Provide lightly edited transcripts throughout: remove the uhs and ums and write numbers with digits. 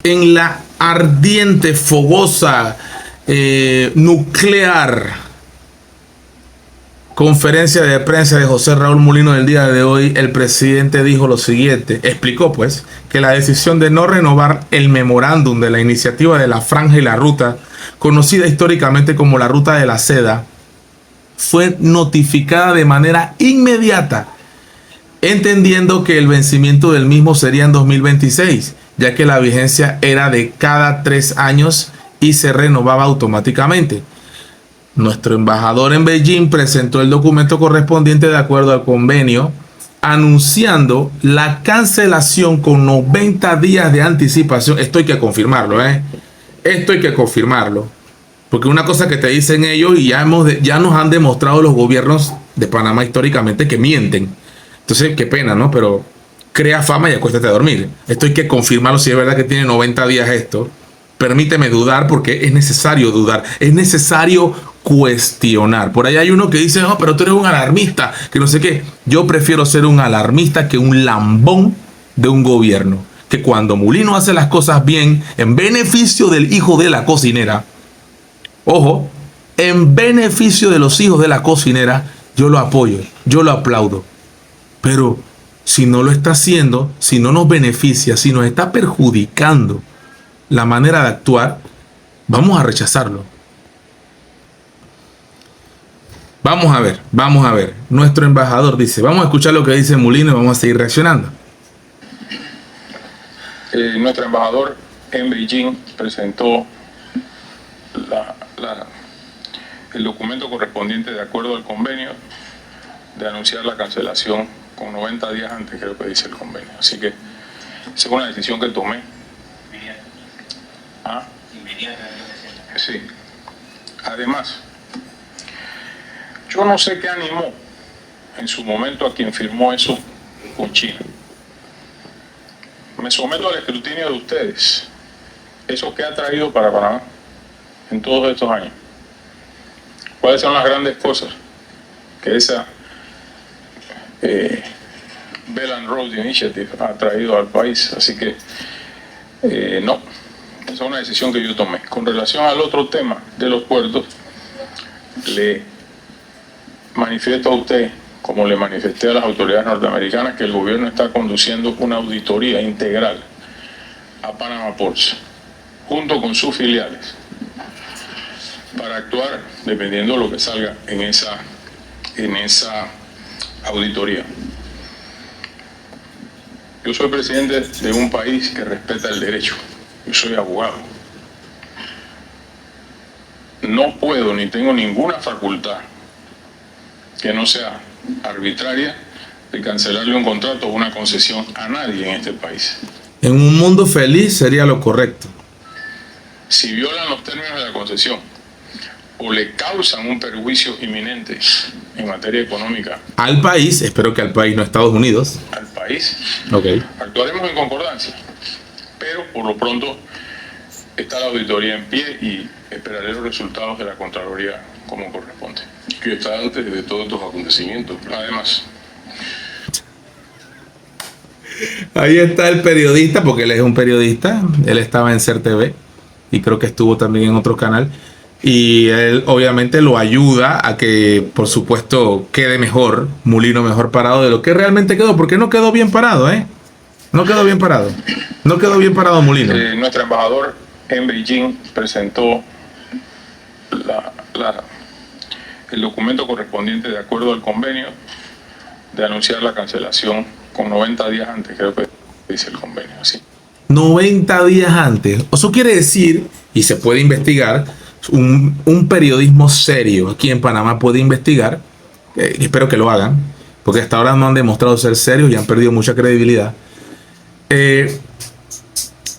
En la ardiente, fogosa, nuclear conferencia de prensa de José Raúl Mulino del día de hoy, el presidente dijo lo siguiente, explicó pues que la decisión de no renovar el memorándum de la iniciativa de la Franja y la Ruta, conocida históricamente como la Ruta de la Seda, fue notificada de manera inmediata, entendiendo que el vencimiento del mismo sería en 2026, ya que la vigencia era de cada 3 años y se renovaba automáticamente. Nuestro embajador en Beijing presentó el documento correspondiente de acuerdo al convenio, anunciando la cancelación con 90 días de anticipación. Esto hay que confirmarlo, Esto hay que confirmarlo. Porque una cosa que te dicen ellos y ya nos han demostrado los gobiernos de Panamá históricamente que mienten. Entonces, qué pena, ¿no? Pero crea fama y acuéstate a dormir. Esto hay que confirmarlo si es verdad que tiene 90 días esto. Permíteme dudar porque es necesario dudar. Es necesario cuestionar. Por ahí hay uno que dice, no, pero tú eres un alarmista, que no sé qué. Yo prefiero ser un alarmista que un lambón de un gobierno. Que cuando Mulino hace las cosas bien, en beneficio del hijo de la cocinera, ojo, en beneficio de los hijos de la cocinera, yo lo apoyo, yo lo aplaudo. Pero si no lo está haciendo, si no nos beneficia, si nos está perjudicando la manera de actuar, vamos a rechazarlo. Vamos a ver. Nuestro embajador dice, vamos a escuchar lo que dice Mulino y vamos a seguir reaccionando. Nuestro embajador en Beijing presentó el documento correspondiente de acuerdo al convenio de anunciar la cancelación con 90 días antes, creo que dice el convenio. Así que esa es una decisión que tomé. ¿Ah? Sí. Además, yo no sé qué animó en su momento a quien firmó eso con China. Me someto al escrutinio de ustedes. ¿Eso qué ha traído para Panamá en todos estos años? ¿Cuáles son las grandes cosas que esa Belt and Road Initiative ha traído al país? Así que no, esa es una decisión que yo tomé. Con relación al otro tema de los puertos, le manifiesto a usted, como le manifesté a las autoridades norteamericanas, que el gobierno está conduciendo una auditoría integral a Panama Ports, junto con sus filiales, para actuar dependiendo de lo que salga en esa auditoría. Yo soy presidente de un país que respeta el derecho. Yo soy abogado. No puedo ni tengo ninguna facultad que no sea arbitraria de cancelarle un contrato o una concesión a nadie en este país. En un mundo feliz sería lo correcto. Si violan los términos de la concesión o le causan un perjuicio inminente en materia económica al país, espero que al país, no a Estados Unidos. Al país, okay. Actuaremos en concordancia. Pero por lo pronto está la auditoría en pie y esperaré los resultados de la Contraloría como corresponde. Que está antes de todos estos acontecimientos. Además. Ahí está el periodista, porque él es un periodista. Él estaba en CERTV y creo que estuvo también en otro canal. Y él obviamente lo ayuda a que, por supuesto, quede mejor, Mulino mejor parado de lo que realmente quedó. Porque no quedó bien parado, No quedó bien parado. No quedó bien parado Mulino. Nuestro embajador en Beijing presentó el documento correspondiente de acuerdo al convenio de anunciar la cancelación con 90 días antes, creo que dice el convenio. Así. 90 días antes. Eso quiere decir, y se puede investigar, un periodismo serio aquí en Panamá puede investigar, espero que lo hagan, porque hasta ahora no han demostrado ser serios y han perdido mucha credibilidad.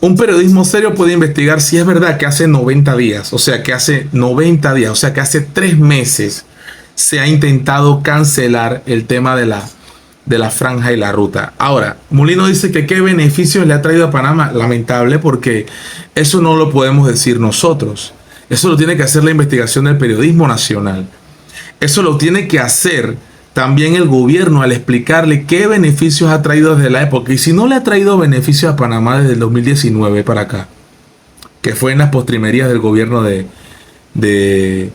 Un periodismo serio puede investigar si es verdad que hace 90 días, o sea que hace 90 días, o sea que hace 3 meses se ha intentado cancelar el tema de la franja y la ruta. Ahora, Mulino dice que qué beneficios le ha traído a Panamá. Lamentable, porque eso no lo podemos decir nosotros. Eso lo tiene que hacer la investigación del periodismo nacional. Eso lo tiene que hacer también el gobierno al explicarle qué beneficios ha traído desde la época. Y si no le ha traído beneficios a Panamá desde el 2019 para acá, que fue en las postrimerías del gobierno de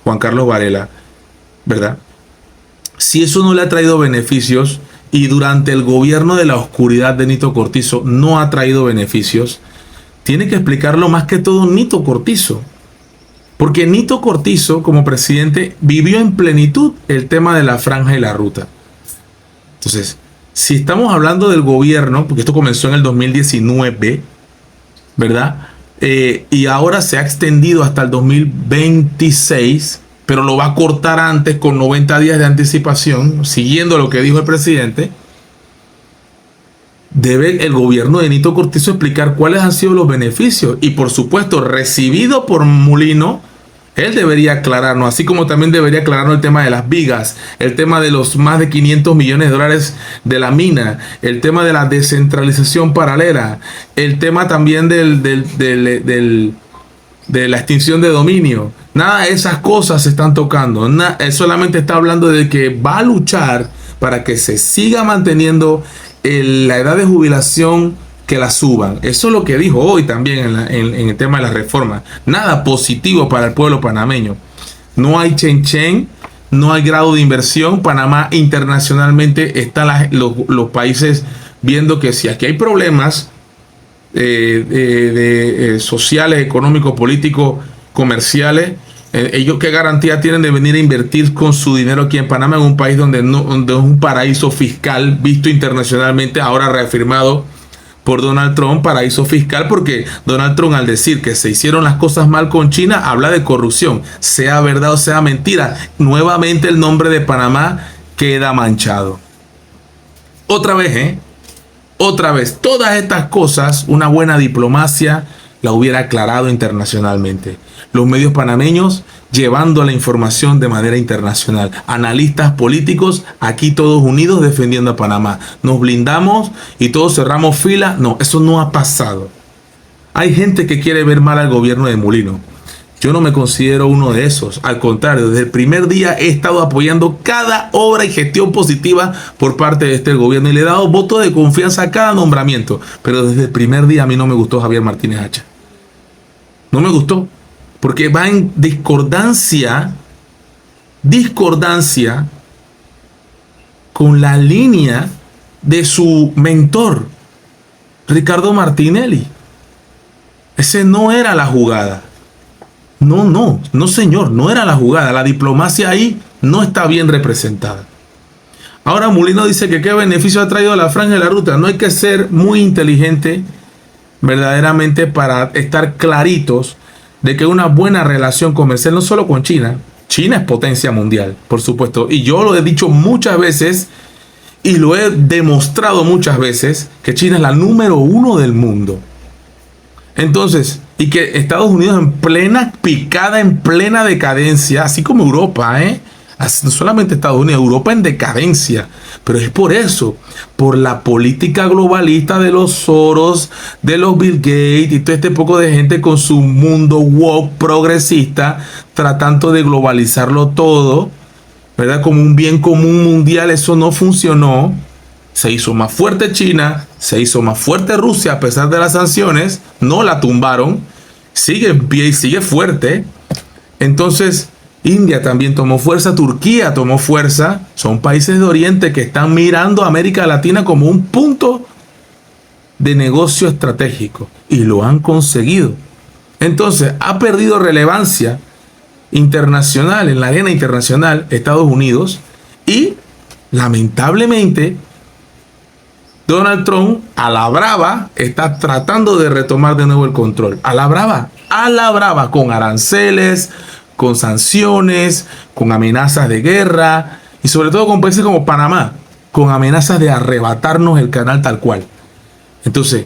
Juan Carlos Varela, ¿verdad? Si eso no le ha traído beneficios y durante el gobierno de la oscuridad de Nito Cortizo no ha traído beneficios, tiene que explicarlo más que todo Nito Cortizo. Porque Nito Cortizo, como presidente, vivió en plenitud el tema de la franja y la ruta. Entonces, si estamos hablando del gobierno, porque esto comenzó en el 2019, ¿verdad? Y ahora se ha extendido hasta el 2026, pero lo va a cortar antes con 90 días de anticipación, siguiendo lo que dijo el presidente. Debe el gobierno de Nito Cortizo explicar cuáles han sido los beneficios y, por supuesto, recibido por Mulino, él debería aclararnos, así como también debería aclararnos el tema de las vigas, el tema de los más de 500 millones de dólares de la mina, el tema de la descentralización paralela, el tema también de la extinción de dominio. Nada de esas cosas se están tocando. Él solamente está hablando de que va a luchar para que se siga manteniendo la edad de jubilación, que la suban. Eso es lo que dijo hoy también en el tema de la reforma. Nada positivo para el pueblo panameño. No hay chen, no hay grado de inversión. Panamá internacionalmente están los países viendo que si aquí hay problemas sociales, económicos, políticos, comerciales, ellos qué garantía tienen de venir a invertir con su dinero aquí en Panamá, en un país donde es un paraíso fiscal visto internacionalmente, ahora reafirmado por Donald Trump, paraíso fiscal, porque Donald Trump, al decir que se hicieron las cosas mal con China, habla de corrupción, sea verdad o sea mentira. Nuevamente el nombre de Panamá queda manchado. Otra vez, otra vez, todas estas cosas, una buena diplomacia la hubiera aclarado internacionalmente. Los medios panameños llevando la información de manera internacional. Analistas políticos, aquí todos unidos defendiendo a Panamá. Nos blindamos y todos cerramos fila. No, eso no ha pasado. Hay gente que quiere ver mal al gobierno de Mulino. Yo no me considero uno de esos. Al contrario, desde el primer día he estado apoyando cada obra y gestión positiva por parte de este gobierno y le he dado voto de confianza a cada nombramiento. Pero desde el primer día a mí no me gustó Javier Martínez Hacha. No me gustó. Porque va en discordancia con la línea de su mentor, Ricardo Martinelli. Ese no era la jugada. No, señor, no era la jugada. La diplomacia ahí no está bien representada. Ahora Mulino dice que qué beneficio ha traído la franja de la ruta. No hay que ser muy inteligente verdaderamente para estar claritos de que una buena relación comercial, no solo con China. China es potencia mundial, por supuesto. Y yo lo he dicho muchas veces y lo he demostrado muchas veces que China es la número 1 del mundo. Entonces, y que Estados Unidos en plena picada, en plena decadencia, así como Europa, no solamente Estados Unidos, Europa en decadencia. Pero es por eso, por la política globalista de los Soros, de los Bill Gates y todo este poco de gente con su mundo woke progresista, tratando de globalizarlo todo, ¿verdad? Como un bien común mundial. Eso no funcionó. Se hizo más fuerte China, se hizo más fuerte Rusia a pesar de las sanciones, no la tumbaron, sigue en pie y sigue fuerte. Entonces India también tomó fuerza, Turquía tomó fuerza. Son países de Oriente que están mirando a América Latina como un punto de negocio estratégico y lo han conseguido. Entonces ha perdido relevancia internacional, en la arena internacional, Estados Unidos, y lamentablemente Donald Trump a la brava está tratando de retomar de nuevo el control. A la brava, con aranceles, con sanciones, con amenazas de guerra y sobre todo con países como Panamá, con amenazas de arrebatarnos el canal tal cual. Entonces,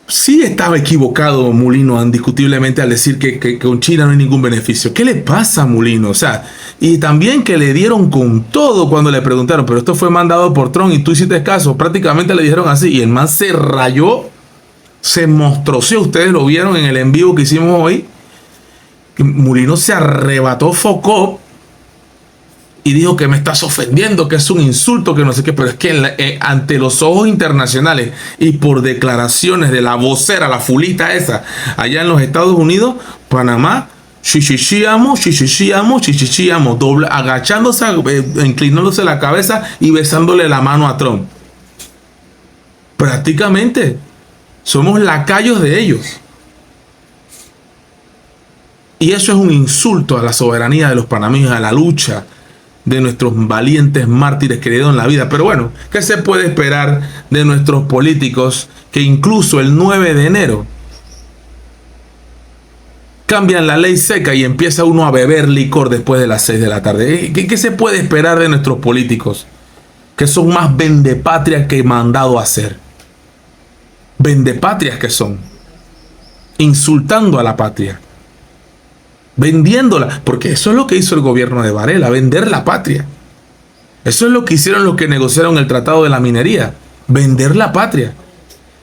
sí estaba equivocado Mulino indiscutiblemente al decir que con China no hay ningún beneficio. ¿Qué le pasa a Mulino? O sea, y también que le dieron con todo cuando le preguntaron, pero esto fue mandado por Trump y tú hiciste caso. Prácticamente le dijeron así y el man se rayó, se mostroció. Ustedes lo vieron en el en vivo que hicimos hoy. Mulino se arrebató foco y dijo que me estás ofendiendo, que es un insulto, que no sé qué, pero es que ante los ojos internacionales y por declaraciones de la vocera, la fulita esa, allá en los Estados Unidos, Panamá, chichichiamo, agachándose, inclinándose la cabeza y besándole la mano a Trump. Prácticamente somos lacayos de ellos. Y eso es un insulto a la soberanía de los panameños, a la lucha de nuestros valientes mártires que le dieron la vida. Pero bueno, ¿qué se puede esperar de nuestros políticos que incluso el 9 de enero cambian la ley seca y empieza uno a beber licor después de las 6 de la tarde? ¿Qué se puede esperar de nuestros políticos que son más vendepatrias que mandado a hacer? Vendepatrias que son, insultando a la patria, vendiéndola, porque eso es lo que hizo el gobierno de Varela, vender la patria. Eso es lo que hicieron los que negociaron el tratado de la minería, vender la patria.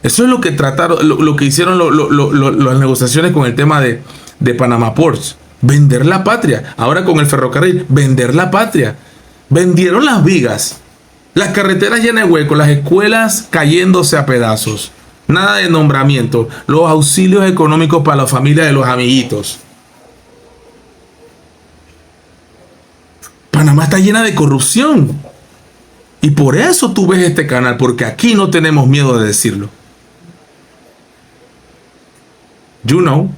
Eso es lo que trataron, lo que hicieron las negociaciones con el tema de Panama Ports, vender la patria. Ahora con el ferrocarril, vender la patria. Vendieron las vigas, las carreteras llenas de huecos, las escuelas cayéndose a pedazos. Nada de nombramiento, los auxilios económicos para la familia de los amiguitos. Panamá está llena de corrupción. Y por eso tú ves este canal, porque aquí no tenemos miedo de decirlo. You know,